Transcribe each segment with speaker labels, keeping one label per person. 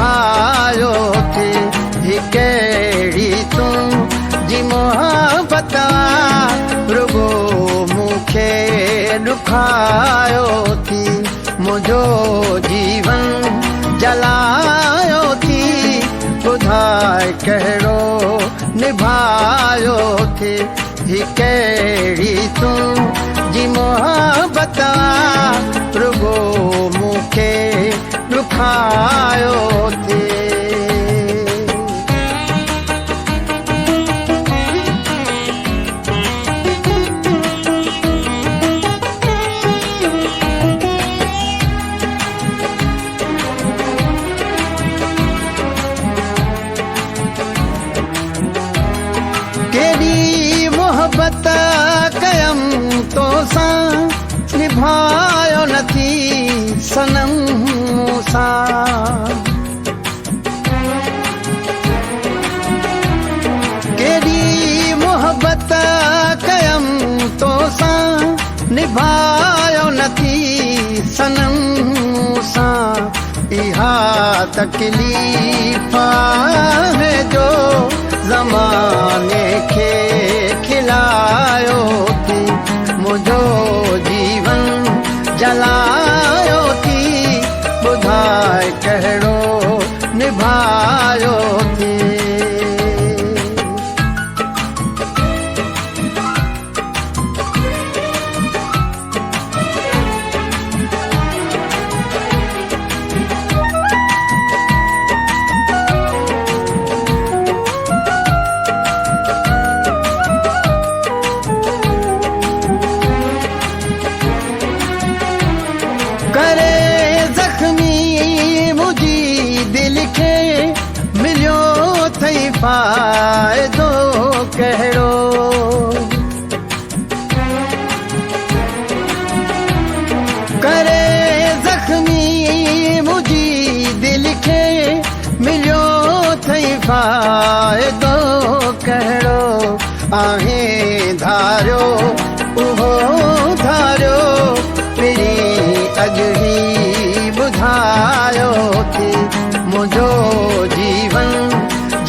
Speaker 1: निभायो थी ही कहिड़ी तूं जी मोहब्बत रुगो मूंखे ॾुखायो थी मुंहिंजो जीवन जलायो थी ॿुधाए कहिड़ो निभायो थी ही कहिड़ी तूं जी मोहब्बत रुगो मूंखे ॾुखायो थी केॾी मोहब्बत कयम तोसां निभायो नथी सनम मूंसां केॾी मोहब्बत कयम तोसां निभायो नथी सनम मूंसां इहा तकलीफ़ आहे जो ज़माने खे खिलायो थी मुंहिंजो जीवन जलायो थी ॿुधाए कहिड़ो निभायो थी करे ज़ख्मी मुंहिंजी दिलि खे मिलियो अथई फ़ाइदो कहिड़ो करे ज़ख्मी मुंहिंजी दिलि खे मिलियो अथई फ़ाइदो कहिड़ो आहे धारियो उहो धारियो अॼु ही ॿुधायो थी मुंहिंजो जीवन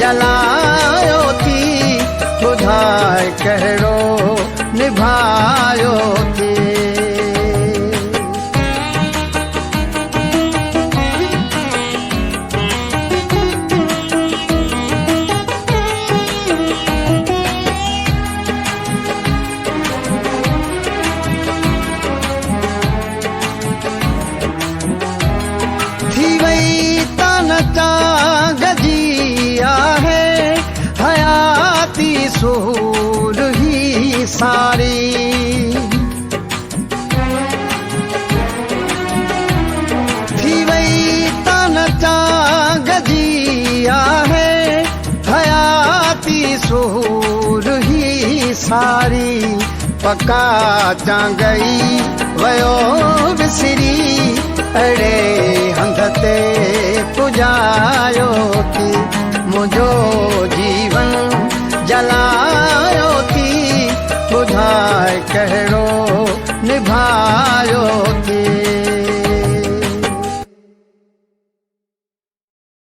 Speaker 1: जलायो थी ॿुधाए कहिड़ो निभायो थी गजी आहे हयाती सूर ही सारी थी वई तन गजी आहे हयाती सूर ही सारी पका गई वयो विसरी अड़े हंध ते पुॼायो थी मुंहिंजो जीवन जलायो थी ॿुधाए कहिड़ो निभायो थी